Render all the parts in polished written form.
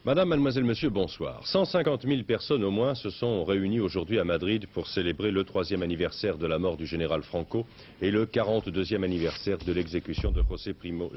Madame, mademoiselle, monsieur, bonsoir. 150 000 personnes au moins se sont réunies aujourd'hui à Madrid pour célébrer le 3e anniversaire de la mort du général Franco et le 42e anniversaire de l'exécution de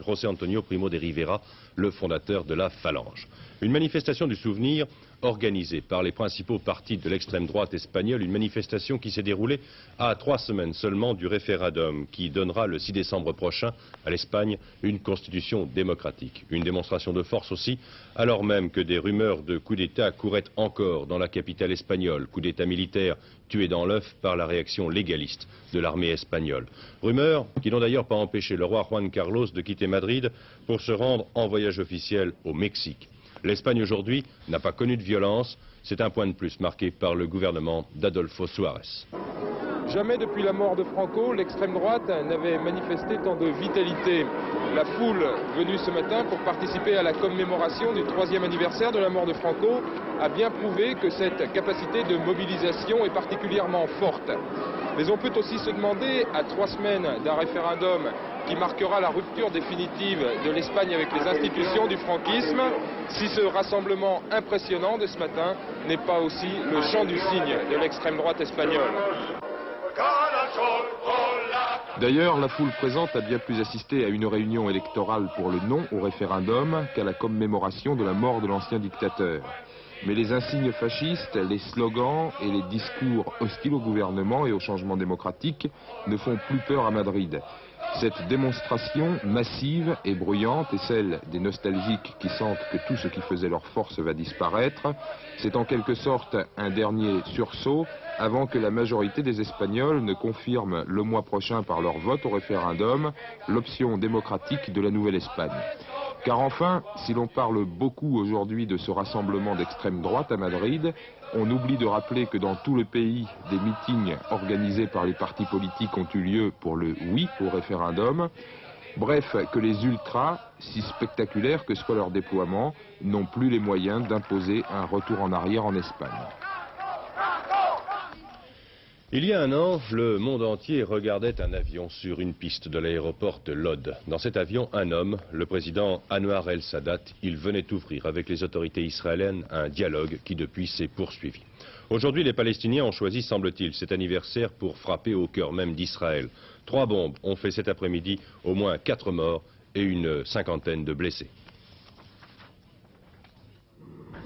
José Antonio Primo de Rivera, le fondateur de la Phalange. Une manifestation du souvenir organisée par les principaux partis de l'extrême droite espagnole, une manifestation qui s'est déroulée à 3 semaines seulement du référendum qui donnera le 6 décembre prochain à l'Espagne une constitution démocratique. Une démonstration de force aussi, alors même que des rumeurs de coup d'État couraient encore dans la capitale espagnole, coup d'État militaire tué dans l'œuf par la réaction légaliste de l'armée espagnole. Rumeurs qui n'ont d'ailleurs pas empêché le roi Juan Carlos de quitter Madrid pour se rendre en voyage officiel au Mexique. L'Espagne aujourd'hui n'a pas connu de violence, c'est un point de plus marqué par le gouvernement d'Adolfo Suárez. Jamais depuis la mort de Franco, l'extrême droite n'avait manifesté tant de vitalité. La foule venue ce matin pour participer à la commémoration du 3e anniversaire de la mort de Franco a bien prouvé que cette capacité de mobilisation est particulièrement forte. Mais on peut aussi se demander, à 3 semaines d'un référendum qui marquera la rupture définitive de l'Espagne avec les institutions du franquisme, si ce rassemblement impressionnant de ce matin n'est pas aussi le chant du cygne de l'extrême droite espagnole. D'ailleurs, la foule présente a bien plus assisté à une réunion électorale pour le non au référendum qu'à la commémoration de la mort de l'ancien dictateur. Mais les insignes fascistes, les slogans et les discours hostiles au gouvernement et au changement démocratique ne font plus peur à Madrid. Cette démonstration massive et bruyante, et celle des nostalgiques qui sentent que tout ce qui faisait leur force va disparaître, c'est en quelque sorte un dernier sursaut avant que la majorité des Espagnols ne confirme le mois prochain par leur vote au référendum l'option démocratique de la Nouvelle-Espagne. Car enfin, si l'on parle beaucoup aujourd'hui de ce rassemblement d'extrême droite à Madrid, on oublie de rappeler que dans tout le pays, des meetings organisés par les partis politiques ont eu lieu pour le oui au référendum. Bref, que les ultras, si spectaculaires que soit leur déploiement, n'ont plus les moyens d'imposer un retour en arrière en Espagne. Il y a un an, le monde entier regardait un avion sur une piste de l'aéroport de Lod. Dans cet avion, un homme, le président Anwar el-Sadat. Il venait ouvrir avec les autorités israéliennes un dialogue qui depuis s'est poursuivi. Aujourd'hui, les Palestiniens ont choisi, semble-t-il, cet anniversaire pour frapper au cœur même d'Israël. 3 bombes ont fait cet après-midi au moins 4 morts et une 50aine de blessés.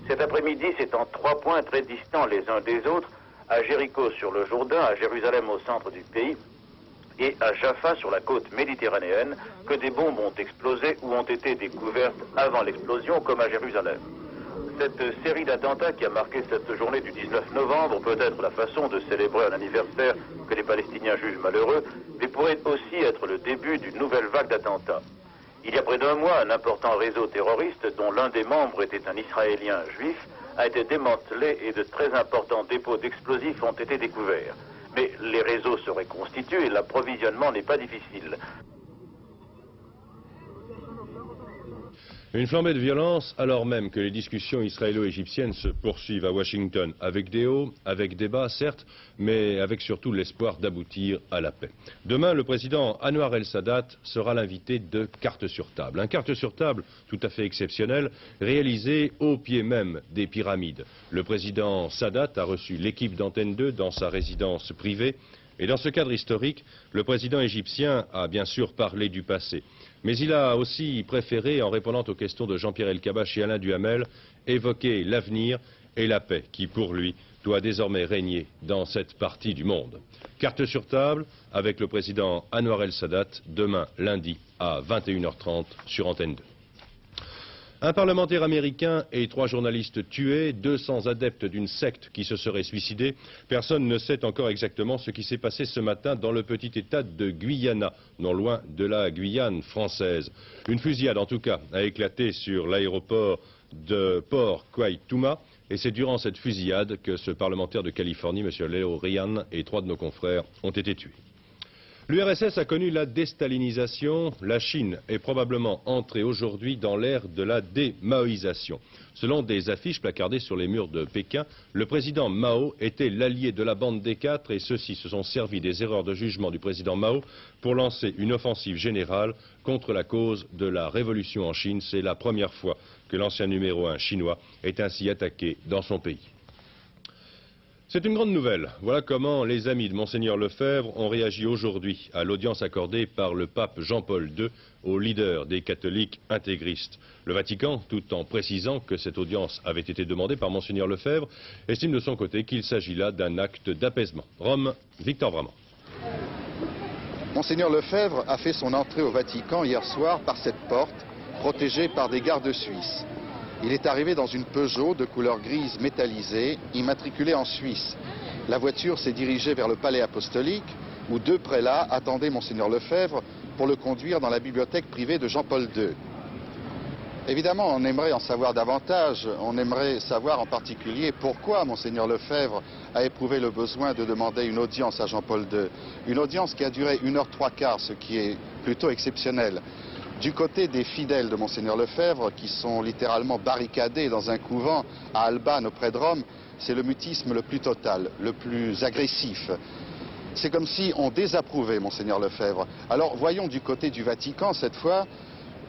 Cet après-midi, c'est en 3 points très distants les uns des autres, à Jéricho sur le Jourdain, à Jérusalem au centre du pays et à Jaffa sur la côte méditerranéenne, que des bombes ont explosé ou ont été découvertes avant l'explosion, comme à Jérusalem. Cette série d'attentats qui a marqué cette journée du 19 novembre peut être la façon de célébrer un anniversaire que les Palestiniens jugent malheureux, mais pourrait aussi être le début d'une nouvelle vague d'attentats. Il y a près d'1 mois, un important réseau terroriste dont l'un des membres était un Israélien juif a été démantelé et de très importants dépôts d'explosifs ont été découverts. Mais les réseaux se reconstituent et l'approvisionnement n'est pas difficile. Une flambée de violence alors même que les discussions israélo-égyptiennes se poursuivent à Washington, avec des hauts, avec des bas certes, mais avec surtout l'espoir d'aboutir à la paix. Demain, le président Anwar el-Sadat sera l'invité de Cartes sur table. Un carte sur table tout à fait exceptionnel, réalisé au pied même des pyramides. Le président Sadat a reçu l'équipe d'Antenne 2 dans sa résidence privée. Et dans ce cadre historique, le président égyptien a bien sûr parlé du passé. Mais il a aussi préféré, en répondant aux questions de Jean-Pierre Elkabbach et Alain Duhamel, évoquer l'avenir et la paix qui, pour lui, doit désormais régner dans cette partie du monde. Carte sur table avec le président Anwar el-Sadat, demain lundi à 21h30 sur Antenne 2. Un parlementaire américain et 3 journalistes tués, 200 adeptes d'une secte qui se serait suicidée. Personne ne sait encore exactement ce qui s'est passé ce matin dans le petit état de Guyana, non loin de la Guyane française. Une fusillade en tout cas a éclaté sur l'aéroport de Port Kwaïtouma et c'est durant cette fusillade que ce parlementaire de Californie, M. Leo Ryan, et 3 de nos confrères ont été tués. L'URSS a connu la déstalinisation. La Chine est probablement entrée aujourd'hui dans l'ère de la démaoïsation. Selon des affiches placardées sur les murs de Pékin, le président Mao était l'allié de la bande des quatre et ceux-ci se sont servis des erreurs de jugement du président Mao pour lancer une offensive générale contre la cause de la révolution en Chine. C'est la première fois que l'ancien numéro 1 chinois est ainsi attaqué dans son pays. C'est une grande nouvelle. Voilà comment les amis de Monseigneur Lefebvre ont réagi aujourd'hui à l'audience accordée par le pape Jean-Paul II au leader des catholiques intégristes. Le Vatican, tout en précisant que cette audience avait été demandée par Monseigneur Lefebvre, estime de son côté qu'il s'agit là d'un acte d'apaisement. Rome, Victor Vramand. Monseigneur Lefebvre a fait son entrée au Vatican hier soir par cette porte, protégée par des gardes suisses. Il est arrivé dans une Peugeot de couleur grise métallisée, immatriculée en Suisse. La voiture s'est dirigée vers le palais apostolique, où deux prélats attendaient Monseigneur Lefebvre pour le conduire dans la bibliothèque privée de Jean-Paul II. Évidemment, on aimerait en savoir davantage. On aimerait savoir en particulier pourquoi Monseigneur Lefebvre a éprouvé le besoin de demander une audience à Jean-Paul II. Une audience qui a duré 1 heure 3/4, ce qui est plutôt exceptionnel. Du côté des fidèles de Monseigneur Lefebvre, qui sont littéralement barricadés dans un couvent à Albanne, auprès de Rome, c'est le mutisme le plus total, le plus agressif. C'est comme si on désapprouvait Monseigneur Lefebvre. Alors voyons du côté du Vatican, cette fois,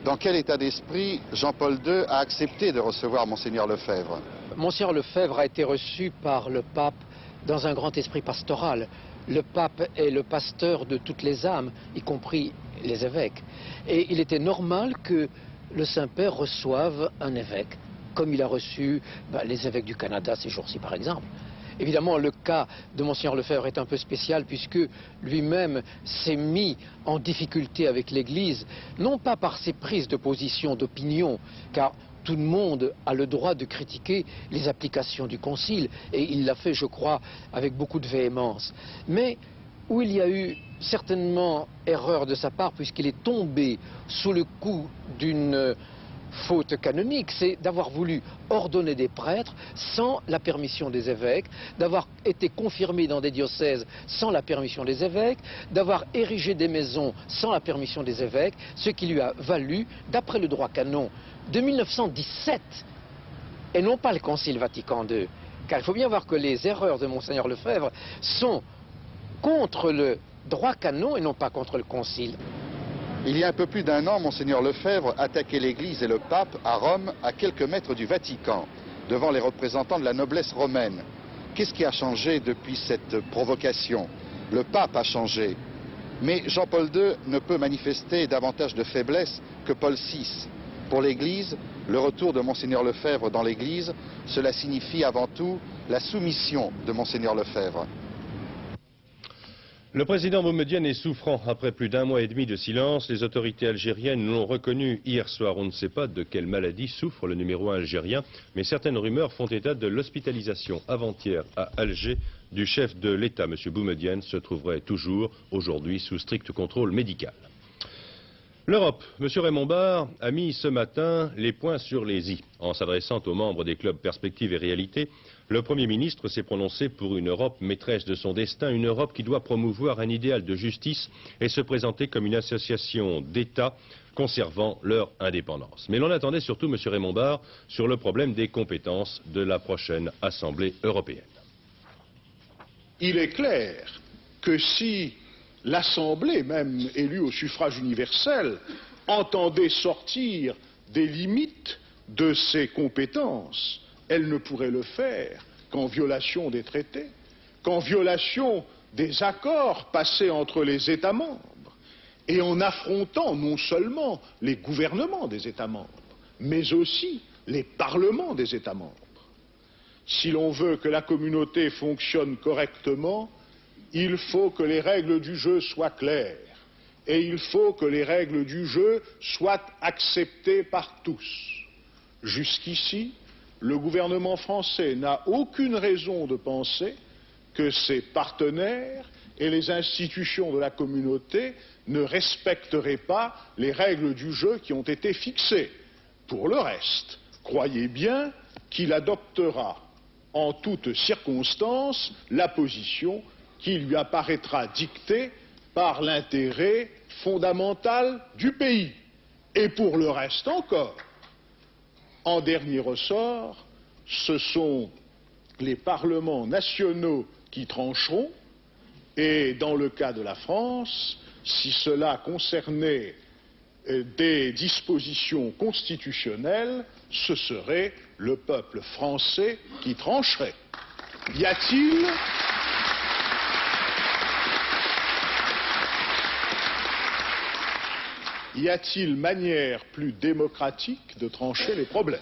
dans quel état d'esprit Jean-Paul II a accepté de recevoir Monseigneur Lefebvre. Monseigneur Lefebvre a été reçu par le pape dans un grand esprit pastoral. Le pape est le pasteur de toutes les âmes, y compris les évêques. Et il était normal que le Saint-Père reçoive un évêque, comme il a reçu les évêques du Canada ces jours-ci par exemple. Évidemment, le cas de Monseigneur Lefebvre est un peu spécial puisque lui-même s'est mis en difficulté avec l'Église, non pas par ses prises de position, d'opinion, car tout le monde a le droit de critiquer les applications du Concile, et il l'a fait, je crois, avec beaucoup de véhémence. Mais où il y a eu certainement erreur de sa part, puisqu'il est tombé sous le coup d'une faute canonique, c'est d'avoir voulu ordonner des prêtres sans la permission des évêques, d'avoir été confirmé dans des diocèses sans la permission des évêques, d'avoir érigé des maisons sans la permission des évêques, ce qui lui a valu, d'après le droit canon de 1917, et non pas le Concile Vatican II, car il faut bien voir que les erreurs de Monseigneur Lefebvre sont contre le droit canon et non pas contre le Concile. Il y a un peu plus d'1 an, Monseigneur Lefebvre attaquait l'Église et le pape à Rome, à quelques mètres du Vatican, devant les représentants de la noblesse romaine. Qu'est-ce qui a changé depuis cette provocation? Le pape a changé. Mais Jean-Paul II ne peut manifester davantage de faiblesse que Paul VI. Pour l'Église, le retour de Monseigneur Lefebvre dans l'Église, cela signifie avant tout la soumission de Monseigneur Lefebvre. Le président Boumedienne est souffrant. Après plus d'1 mois et demi de silence, les autorités algériennes l'ont reconnu hier soir. On ne sait pas de quelle maladie souffre le numéro 1 algérien, mais certaines rumeurs font état de l'hospitalisation avant-hier à Alger du chef de l'État. M. Boumedienne se trouverait toujours aujourd'hui sous strict contrôle médical. L'Europe. M. Raymond Barre a mis ce matin les points sur les i. En s'adressant aux membres des clubs Perspectives et Réalité, le Premier ministre s'est prononcé pour une Europe maîtresse de son destin, une Europe qui doit promouvoir un idéal de justice et se présenter comme une association d'États conservant leur indépendance. Mais l'on attendait surtout M. Raymond Barre sur le problème des compétences de la prochaine Assemblée européenne. Il est clair que si l'Assemblée, même élue au suffrage universel, entendait sortir des limites de ses compétences, elle ne pourrait le faire qu'en violation des traités, qu'en violation des accords passés entre les États membres, et en affrontant non seulement les gouvernements des États membres, mais aussi les parlements des États membres. Si l'on veut que la communauté fonctionne correctement, il faut que les règles du jeu soient claires, et il faut que les règles du jeu soient acceptées par tous. Jusqu'ici, le gouvernement français n'a aucune raison de penser que ses partenaires et les institutions de la communauté ne respecteraient pas les règles du jeu qui ont été fixées. Pour le reste, croyez bien qu'il adoptera en toutes circonstances la position qui lui apparaîtra dictée par l'intérêt fondamental du pays. Et pour le reste encore, en dernier ressort, ce sont les parlements nationaux qui trancheront, et dans le cas de la France, si cela concernait des dispositions constitutionnelles, ce serait le peuple français qui trancherait. Y a-t-il manière plus démocratique de trancher les problèmes?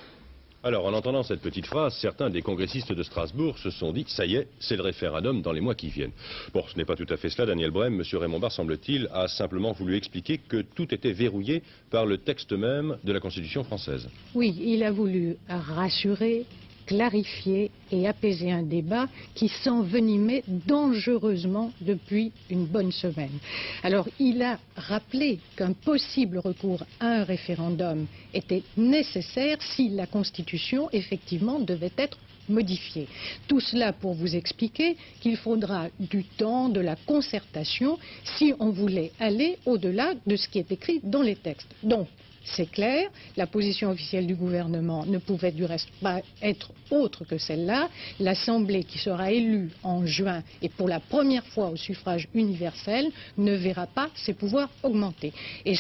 Alors, en entendant cette petite phrase, certains des congressistes de Strasbourg se sont dit « ça y est, c'est le référendum dans les mois qui viennent ». Bon, ce n'est pas tout à fait cela, Daniel Brême. M. Raymond Barre, semble-t-il, a simplement voulu expliquer que tout était verrouillé par le texte même de la Constitution française. Oui, il a voulu rassurer, clarifier et apaiser un débat qui s'envenimait dangereusement depuis une bonne semaine. Alors, il a rappelé qu'un possible recours à un référendum était nécessaire si la Constitution, effectivement, devait être modifiée. Tout cela pour vous expliquer qu'il faudra du temps, de la concertation, si on voulait aller au-delà de ce qui est écrit dans les textes. Donc, c'est clair, la position officielle du gouvernement ne pouvait du reste pas être autre que celle-là. L'Assemblée qui sera élue en juin et pour la première fois au suffrage universel ne verra pas ses pouvoirs augmenter. Et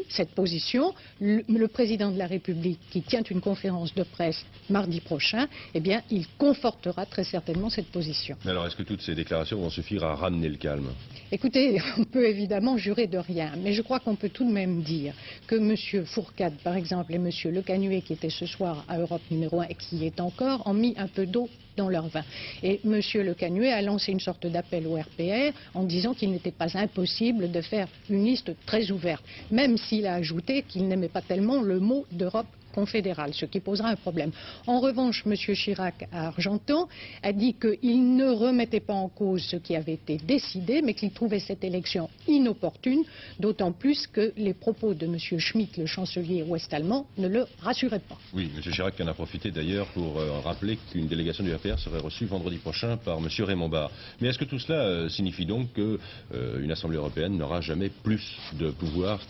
cette position, le président de la République qui tient une conférence de presse mardi prochain, eh bien, il confortera très certainement cette position. Mais alors, est-ce que toutes ces déclarations vont suffire à ramener le calme? Écoutez, on peut évidemment jurer de rien, mais je crois qu'on peut tout de même dire que M. Fourcade, par exemple, et M. Le Canuet, qui était ce soir à Europe numéro 1 et qui y est encore, ont mis un peu d'eau dans leur vin. Et M. Le Canuet a lancé une sorte d'appel au RPR en disant qu'il n'était pas impossible de faire une liste très ouverte, même s'il a ajouté qu'il n'aimait pas tellement le mot d'Europe confédérale, ce qui posera un problème. En revanche, M. Chirac à Argentan a dit qu'il ne remettait pas en cause ce qui avait été décidé, mais qu'il trouvait cette élection inopportune, d'autant plus que les propos de M. Schmitt, le chancelier ouest-allemand, ne le rassuraient pas. Oui, M. Chirac en a profité d'ailleurs pour rappeler qu'une délégation du RPR serait reçue vendredi prochain par M. Raymond Barre. Mais est-ce que tout cela signifie donc qu'une Assemblée européenne n'aura jamais plus de pouvoir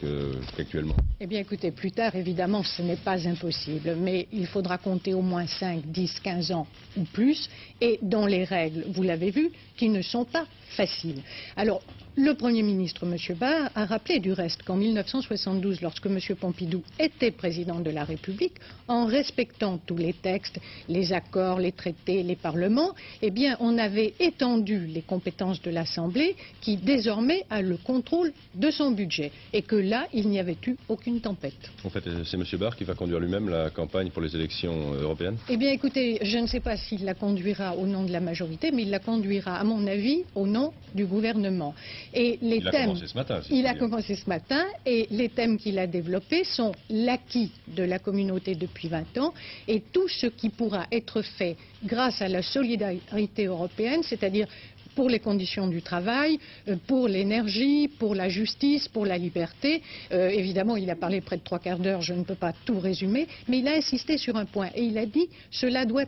qu'actuellement? Eh bien écoutez, plus tard, évidemment, ce n'est pas impossible, mais il faudra compter au moins 5, 10, 15 ans ou plus, et dans les règles, vous l'avez vu, qui ne sont pas faciles. Alors, le Premier ministre, M. Barre, a rappelé du reste qu'en 1972, lorsque M. Pompidou était président de la République, en respectant tous les textes, les accords, les traités, les parlements, eh bien, on avait étendu les compétences de l'Assemblée qui, désormais, a le contrôle de son budget. Et que là, il n'y avait eu aucune tempête. En fait, c'est M. Barre qui va conduire lui-même la campagne pour les élections européennes? Eh bien, écoutez, je ne sais pas s'il la conduira au nom de la majorité, mais il la conduira, à mon avis, au nom du gouvernement. Et les il a commencé ce matin. Il a commencé ce matin, et les thèmes qu'il a développés sont l'acquis de la communauté depuis 20 ans et tout ce qui pourra être fait grâce à la solidarité européenne, c'est-à-dire pour les conditions du travail, pour l'énergie, pour la justice, pour la liberté. Évidemment, il a parlé près de 3/4 d'heure, je ne peux pas tout résumer, mais il a insisté sur un point et il a dit cela doit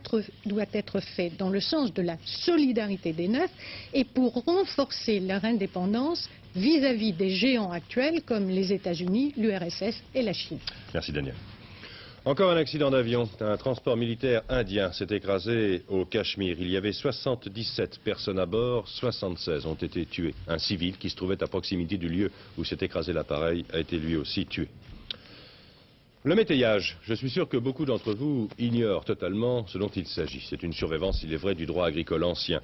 être fait dans le sens de la solidarité des neufs et pour renforcer leur indépendance vis-à-vis des géants actuels comme les États-Unis, l'URSS et la Chine. Merci Daniel. Encore un accident d'avion. Un transport militaire indien s'est écrasé au Cachemire. Il y avait 77 personnes à bord, 76 ont été tuées. Un civil qui se trouvait à proximité du lieu où s'est écrasé l'appareil a été lui aussi tué. Le métayage, je suis sûr que beaucoup d'entre vous ignorent totalement ce dont il s'agit. C'est une survivance, il est vrai, du droit agricole ancien.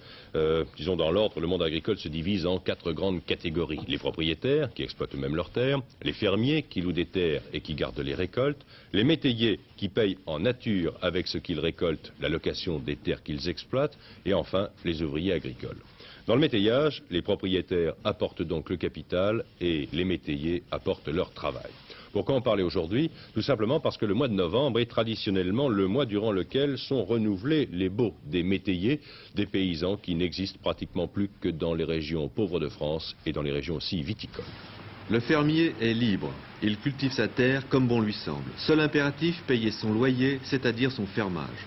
Disons dans l'ordre, le monde agricole se divise en 4 grandes catégories. Les propriétaires, qui exploitent eux-mêmes leurs terres, les fermiers, qui louent des terres et qui gardent les récoltes, les métayers, qui payent en nature avec ce qu'ils récoltent la location des terres qu'ils exploitent, et enfin les ouvriers agricoles. Dans le métayage, les propriétaires apportent donc le capital et les métayers apportent leur travail. Pourquoi en parler aujourd'hui? Tout simplement parce que le mois de novembre est traditionnellement le mois durant lequel sont renouvelés les baux des métayers, des paysans qui n'existent pratiquement plus que dans les régions pauvres de France et dans les régions aussi viticoles. Le fermier est libre. Il cultive sa terre comme bon lui semble. Seul impératif, payer son loyer, c'est-à-dire son fermage.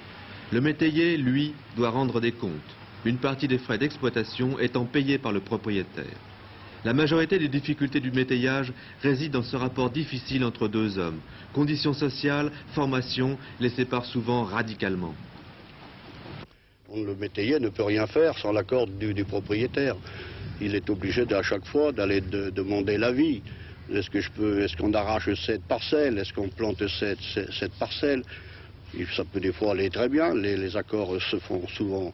Le métayer, lui, doit rendre des comptes. Une partie des frais d'exploitation étant payée par le propriétaire. La majorité des difficultés du métayage résident dans ce rapport difficile entre deux hommes. Conditions sociales, formation les séparent souvent radicalement. Le métayer ne peut rien faire sans l'accord du propriétaire. Il est obligé à chaque fois d'aller demander l'avis. Est-ce qu'on arrache cette parcelle? Est-ce qu'on plante cette parcelle? Ça peut des fois aller très bien. Les accords se font souvent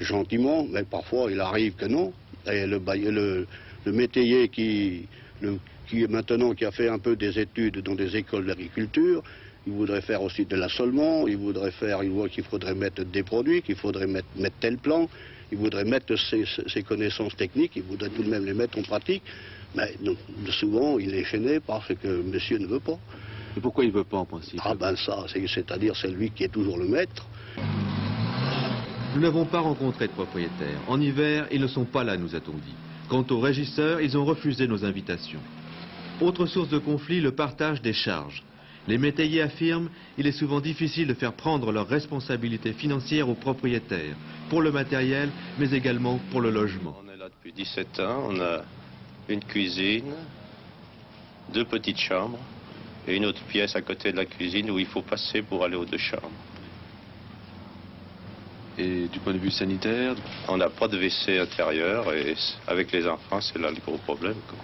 gentiment, mais parfois il arrive que non. Et le métayer qui a fait un peu des études dans des écoles d'agriculture, il voudrait faire aussi de l'assolement, il voit qu'il faudrait mettre des produits, qu'il faudrait mettre tel plan, il voudrait mettre ses connaissances techniques, il voudrait tout de même les mettre en pratique, mais non, souvent il est gêné parce que monsieur ne veut pas. Et pourquoi il ne veut pas en principe? Ah ben ça, c'est-à-dire c'est lui qui est toujours le maître. Nous n'avons pas rencontré de propriétaires. En hiver, ils ne sont pas là, nous a-t-on dit. Quant aux régisseurs, ils ont refusé nos invitations. Autre source de conflit, le partage des charges. Les métayers affirment qu'il est souvent difficile de faire prendre leurs responsabilités financières aux propriétaires, pour le matériel, mais également pour le logement. On est là depuis 17 ans, on a une cuisine, 2 petites chambres et une autre pièce à côté de la cuisine où il faut passer pour aller aux 2 chambres. Et du point de vue sanitaire? On n'a pas de WC intérieur et avec les enfants, c'est là le gros problème, quoi.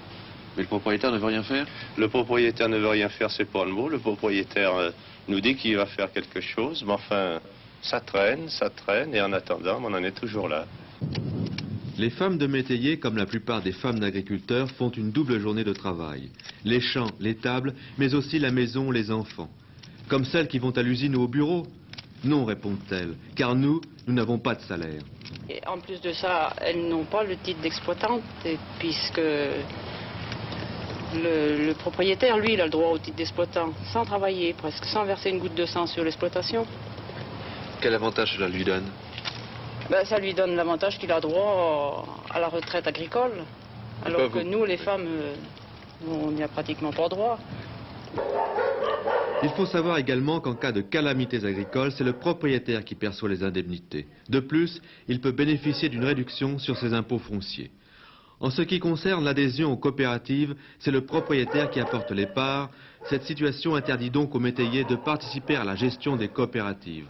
Mais le propriétaire ne veut rien faire? Le propriétaire ne veut rien faire, c'est pas le mot. Le propriétaire nous dit qu'il va faire quelque chose, mais enfin, ça traîne, et en attendant, on en est toujours là. Les femmes de métayers, comme la plupart des femmes d'agriculteurs, font une double journée de travail. Les champs, les tables, mais aussi la maison, les enfants. Comme celles qui vont à l'usine ou au bureau? Non, répondent-elles, car nous n'avons pas de salaire. Et en plus de ça, elles n'ont pas le titre d'exploitante, puisque le propriétaire, lui, il a le droit au titre d'exploitant, sans travailler, presque, sans verser une goutte de sang sur l'exploitation. Quel avantage cela lui donne? Ben, ça lui donne l'avantage qu'il a droit à la retraite agricole, alors que nous, les femmes, on n'y a pratiquement pas droit. Il faut savoir également qu'en cas de calamités agricoles, c'est le propriétaire qui perçoit les indemnités. De plus, il peut bénéficier d'une réduction sur ses impôts fonciers. En ce qui concerne l'adhésion aux coopératives, c'est le propriétaire qui apporte les parts. Cette situation interdit donc aux métayers de participer à la gestion des coopératives.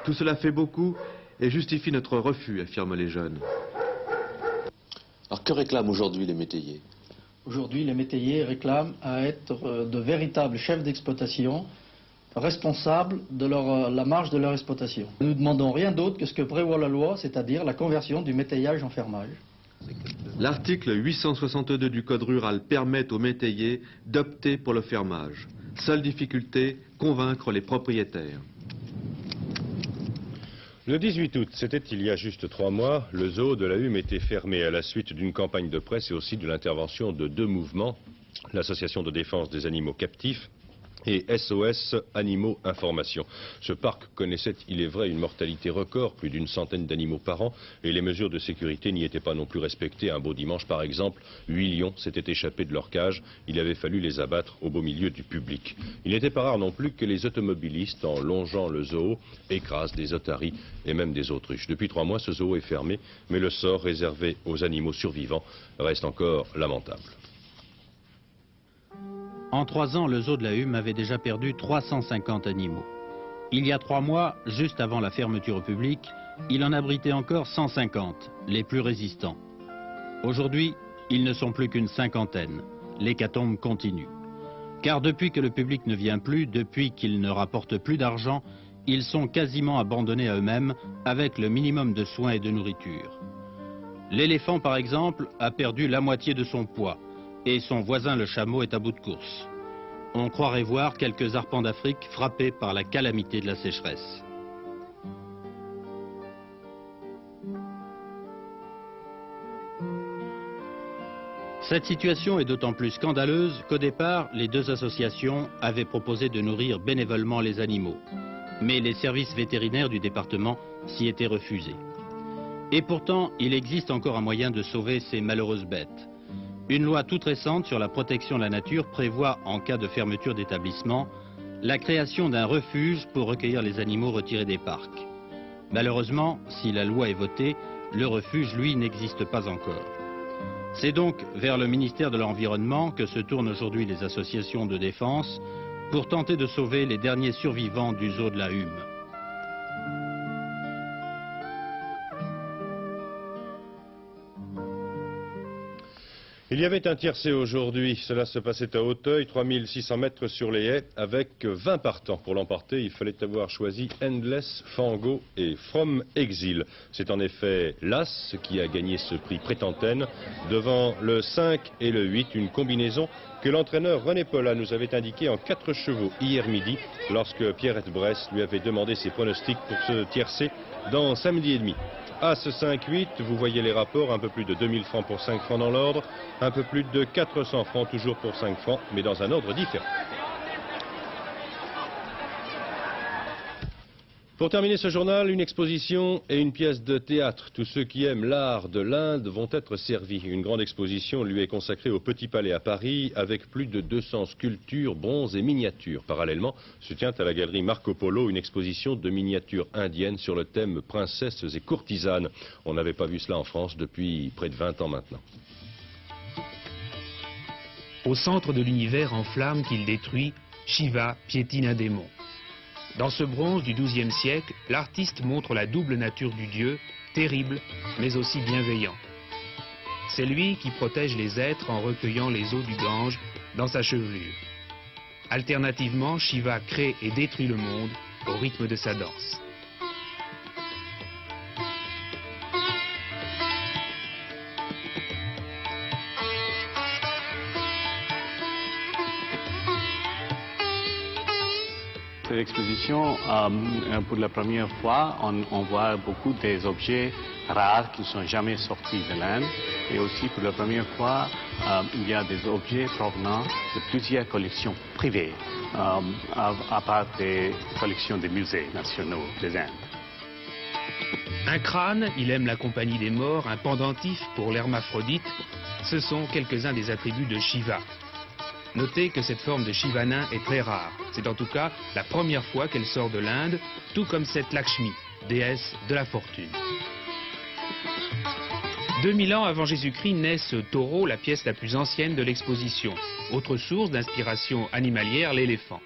Tout cela fait beaucoup et justifie notre refus, affirment les jeunes. Alors que réclament aujourd'hui les métayers? Aujourd'hui, les métayers réclament à être de véritables chefs d'exploitation, responsables de la marge de leur exploitation. Nous ne demandons rien d'autre que ce que prévoit la loi, c'est-à-dire la conversion du métayage en fermage. L'article 862 du Code rural permet aux métayers d'opter pour le fermage. Seule difficulté, convaincre les propriétaires. Le 18 août, c'était il y a juste 3 mois, le zoo de la Hume était fermé à la suite d'une campagne de presse et aussi de l'intervention de 2 mouvements, l'association de défense des animaux captifs et SOS Animaux Information. Ce parc connaissait, il est vrai, une mortalité record, plus d'une centaine d'animaux par an, et les mesures de sécurité n'y étaient pas non plus respectées. Un beau dimanche, par exemple, 8 lions s'étaient échappés de leur cage. Il avait fallu les abattre au beau milieu du public. Il n'était pas rare non plus que les automobilistes, en longeant le zoo, écrasent des otaries et même des autruches. Depuis 3 mois, ce zoo est fermé, mais le sort réservé aux animaux survivants reste encore lamentable. En 3 ans, le zoo de la Hume avait déjà perdu 350 animaux. Il y a 3 mois, juste avant la fermeture au public, il en abritait encore 150, les plus résistants. Aujourd'hui, ils ne sont plus qu'une 50aine. L'hécatombe continue. Car depuis que le public ne vient plus, depuis qu'ils ne rapportent plus d'argent, ils sont quasiment abandonnés à eux-mêmes avec le minimum de soins et de nourriture. L'éléphant, par exemple, a perdu la moitié de son poids. Et son voisin le chameau est à bout de course. On croirait voir quelques arpents d'Afrique frappés par la calamité de la sécheresse. Cette situation est d'autant plus scandaleuse qu'au départ, les 2 associations avaient proposé de nourrir bénévolement les animaux. Mais les services vétérinaires du département s'y étaient refusés. Et pourtant, il existe encore un moyen de sauver ces malheureuses bêtes. Une loi toute récente sur la protection de la nature prévoit, en cas de fermeture d'établissement, la création d'un refuge pour recueillir les animaux retirés des parcs. Malheureusement, si la loi est votée, le refuge, lui, n'existe pas encore. C'est donc vers le ministère de l'Environnement que se tournent aujourd'hui les associations de défense pour tenter de sauver les derniers survivants du zoo de la Hume. Il y avait un tiercé aujourd'hui, cela se passait à Auteuil, 3600 mètres sur les haies, avec 20 partants. Pour l'emporter, il fallait avoir choisi Endless, Fango et From Exil. C'est en effet l'As qui a gagné ce prix Prétentaine, devant le 5 et le 8, une combinaison que l'entraîneur René Paula nous avait indiqué en 4 chevaux hier midi, lorsque Pierrette Bresse lui avait demandé ses pronostics pour ce tiercé dans samedi et demi. As 5-8, vous voyez les rapports, un peu plus de 2000 francs pour 5 francs dans l'ordre, un peu plus de 400 francs toujours pour 5 francs, mais dans un ordre différent. Pour terminer ce journal, une exposition et une pièce de théâtre. Tous ceux qui aiment l'art de l'Inde vont être servis. Une grande exposition lui est consacrée au Petit Palais à Paris, avec plus de 200 sculptures, bronzes et miniatures. Parallèlement, se tient à la galerie Marco Polo une exposition de miniatures indiennes sur le thème princesses et courtisanes. On n'avait pas vu cela en France depuis près de 20 ans maintenant. Au centre de l'univers en flammes qu'il détruit, Shiva piétine un démon. Dans ce bronze du XIIe siècle, l'artiste montre la double nature du dieu, terrible mais aussi bienveillant. C'est lui qui protège les êtres en recueillant les eaux du Gange dans sa chevelure. Alternativement, Shiva crée et détruit le monde au rythme de sa danse. Cette exposition, pour la première fois, on voit beaucoup des objets rares qui ne sont jamais sortis de l'Inde. Et aussi, pour la première fois, il y a des objets provenant de plusieurs collections privées, à part des collections des musées nationaux des Indes. Un crâne, il aime la compagnie des morts, un pendentif pour l'hermaphrodite, ce sont quelques-uns des attributs de Shiva. Notez que cette forme de Shiva nain est très rare. C'est en tout cas la première fois qu'elle sort de l'Inde, tout comme cette Lakshmi, déesse de la fortune. 2000 ans avant Jésus-Christ naît ce taureau, la pièce la plus ancienne de l'exposition. Autre source d'inspiration animalière, l'éléphant.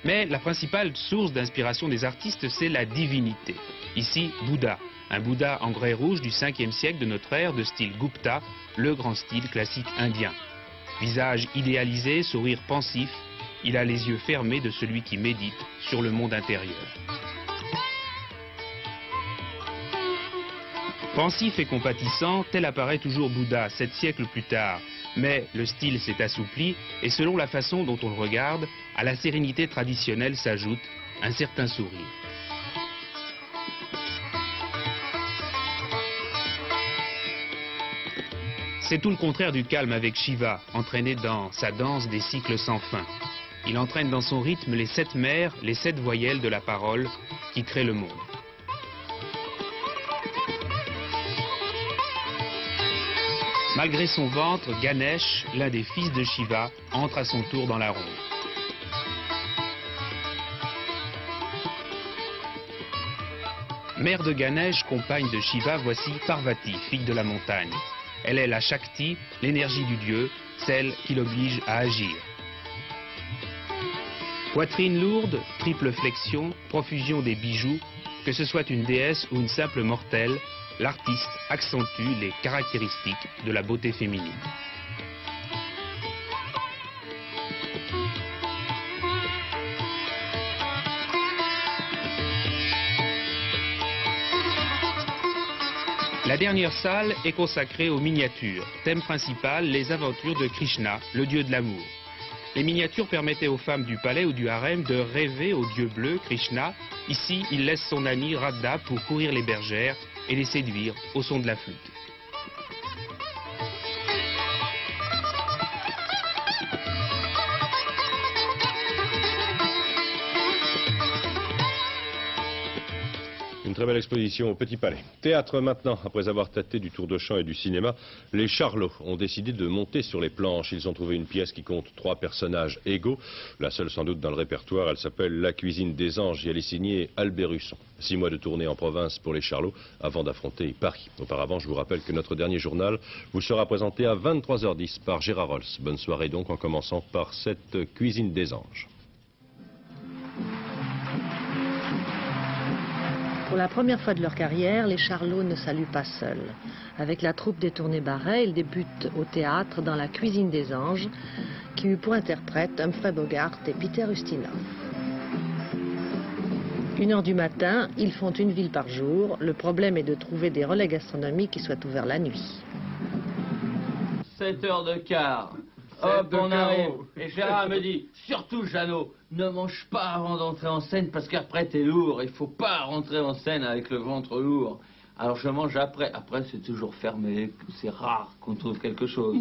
Mais la principale source d'inspiration des artistes, c'est la divinité. Ici, Bouddha, un Bouddha en grès rouge du 5e siècle de notre ère, de style Gupta, le grand style classique indien. Visage idéalisé, sourire pensif, il a les yeux fermés de celui qui médite sur le monde intérieur. Pensif et compatissant, tel apparaît toujours Bouddha 7 siècles plus tard. Mais le style s'est assoupli et selon la façon dont on le regarde, à la sérénité traditionnelle s'ajoute un certain sourire. C'est tout le contraire du calme avec Shiva, entraîné dans sa danse des cycles sans fin. Il entraîne dans son rythme les 7 mers, les 7 voyelles de la parole qui créent le monde. Malgré son ventre, Ganesh, l'un des fils de Shiva, entre à son tour dans la ronde. Mère de Ganesh, compagne de Shiva, voici Parvati, fille de la montagne. Elle est la Shakti, l'énergie du dieu, celle qui l'oblige à agir. Poitrine lourde, triple flexion, profusion des bijoux, que ce soit une déesse ou une simple mortelle, l'artiste accentue les caractéristiques de la beauté féminine. La dernière salle est consacrée aux miniatures. Thème principal, les aventures de Krishna, le dieu de l'amour. Les miniatures permettaient aux femmes du palais ou du harem de rêver au dieu bleu, Krishna. Ici, il laisse son ami Radha pour courir les bergères et les séduire au son de la flûte. Une très belle exposition au Petit Palais. Théâtre maintenant, après avoir tâté du tour de chant et du cinéma, les Charlots ont décidé de monter sur les planches. Ils ont trouvé une pièce qui compte 3 personnages égaux, la seule sans doute dans le répertoire. Elle s'appelle La cuisine des anges et elle est signée Albert Husson. 6 mois de tournée en province pour les Charlots avant d'affronter Paris. Auparavant, je vous rappelle que notre dernier journal vous sera présenté à 23h10 par Gérard Rolls. Bonne soirée donc en commençant par cette cuisine des anges. Pour la première fois de leur carrière, les Charlots ne saluent pas seuls. Avec la troupe des Tournai-Barret, ils débutent au théâtre dans La cuisine des anges, qui eut pour interprètes Humphrey Bogart et Peter Ustinov. 1h du matin, ils font une ville par jour. Le problème est de trouver des relais gastronomiques qui soient ouverts la nuit. 7h de quart. Hop, on arrive. Et Gérard me dit, surtout Jeannot, ne mange pas avant d'entrer en scène parce qu'après t'es lourd. Il faut pas rentrer en scène avec le ventre lourd. Alors je mange après. Après c'est toujours fermé. C'est rare qu'on trouve quelque chose.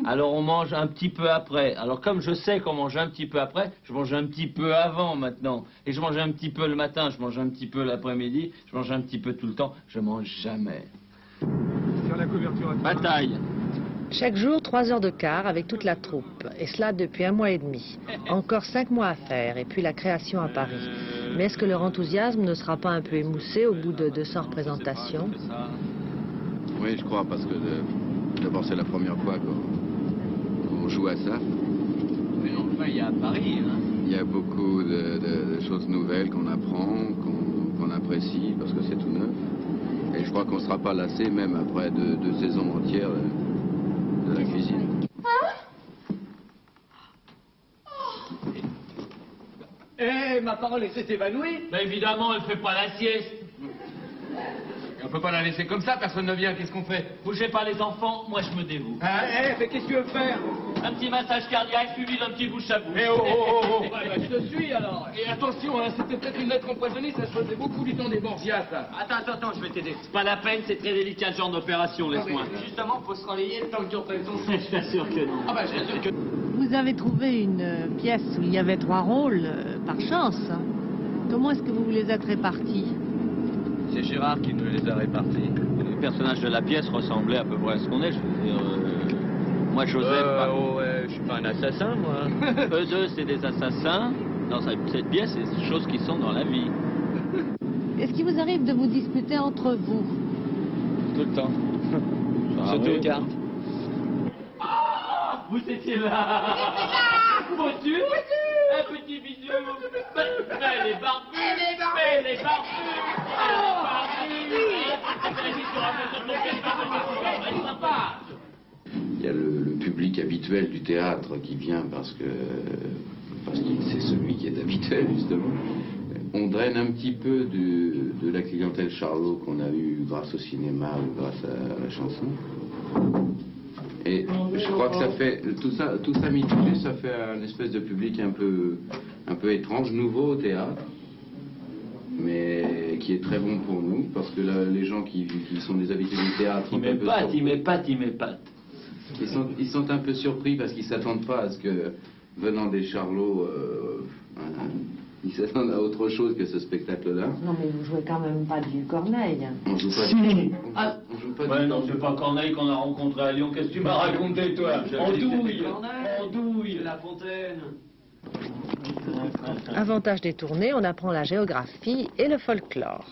Alors on mange un petit peu après. Alors comme je sais qu'on mange un petit peu après, je mange un petit peu avant maintenant. Et je mange un petit peu le matin, je mange un petit peu l'après-midi, je mange un petit peu tout le temps. Je mange jamais. Sur la couverture. Bataille. Chaque jour, 3 heures de quart avec toute la troupe, et cela depuis 1 mois et demi. Encore 5 mois à faire, et puis la création à Paris. Mais est-ce que leur enthousiasme ne sera pas un peu émoussé au bout de 200 représentations? Oui, je crois, parce que d'abord c'est la première fois qu'on joue à ça. Mais enfin, il y a à Paris, hein. Il y a beaucoup de choses nouvelles qu'on apprend, qu'on apprécie, parce que c'est tout neuf. Et je crois qu'on ne sera pas lassé, même après 2 saisons entières de la cuisine. Eh, ma parole, elle s'est évanouie. Ben évidemment, elle fait pas la sieste. On peut pas la laisser comme ça, personne ne vient, qu'est-ce qu'on fait? Bougez pas les enfants, moi je me dévoue. Mais qu'est-ce que tu veux faire? Un petit massage cardiaque suivi d'un petit bouche à bouche. Eh oh. Je te suis alors. Et attention, hein, c'était peut-être une lettre empoisonnée, ça se faisait beaucoup du temps des Borgia, ça. Attends, je vais t'aider. C'est pas la peine, c'est très délicat ce genre d'opération, laisse-moi. Justement, faut se relayer le temps que tu reprennes ton souffle. Je t'assure que non. Ah bah, je t'assure que... Vous avez trouvé une pièce où il y avait 3 rôles, par chance. Comment est-ce que vous les êtes répartis? C'est Gérard qui nous les a répartis. Les personnages de la pièce ressemblaient à peu près à ce qu'on est, je veux dire. Moi, Joseph... je suis pas un assassin, moi. Eux deux, c'est des assassins. Dans cette pièce, c'est des choses qui sont dans la vie. Est-ce qu'il vous arrive de vous disputer entre vous? Tout le temps. Surtout aux cartes. Ah, vous étiez là. Vois-tu? Un petit bisou. Elle est barbue. Elle est barbue. Il y a le public habituel du théâtre qui vient parce que c'est celui qui est habituel, justement. On draine un petit peu de la clientèle Charlot qu'on a eue grâce au cinéma ou grâce à la chanson. Et je crois que ça fait, tout ça mis dessus, ça fait un espèce de public un peu étrange, nouveau au théâtre, mais qui est très bon pour nous, parce que là, les gens qui sont des habitués du théâtre... Il m'épate. Ils sont un peu surpris parce qu'ils ne s'attendent pas à ce que, venant des Charlots, ils s'attendent à autre chose que ce spectacle-là. Non, mais vous jouez quand même pas du Corneille. On joue pas Si. du... Ah. On joue pas Ouais, non, c'est pas Corneille qu'on a rencontré à Lyon. Qu'est-ce que tu m'as raconté, toi? Andouille, La Fontaine. Avantage des tournées, on apprend la géographie et le folklore.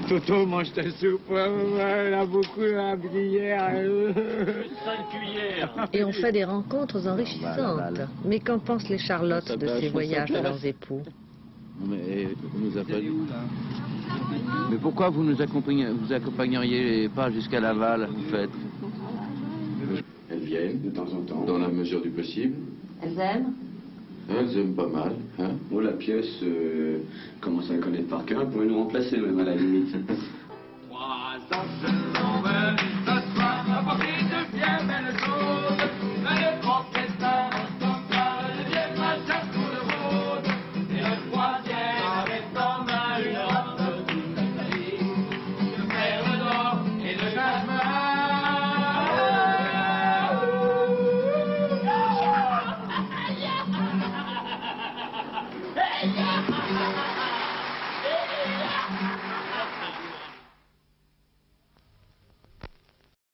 Toto mange ta soupe, elle a beaucoup hier. 5 cuillères. Et on fait des rencontres enrichissantes. Mais qu'en pensent les Charlottes de ces voyages de leurs époux? Mais vous nous appelez. Mais pourquoi vous nous accompagneriez pas jusqu'à Laval, vous faites? Elles viennent de temps en temps, dans la mesure du possible. Elles aiment? Elles aiment pas mal. Hein? Bon, la pièce, commence à la connaître par cœur, vous pouvez nous remplacer même à la limite. 3 ans seulement venus ce soir, apporter de bien belles choses. Le professeur entendra le vieux machin pour le rôde. Et le 3e avait en main une robe toute jolie, de perles d'or et de jasmin. Thank you.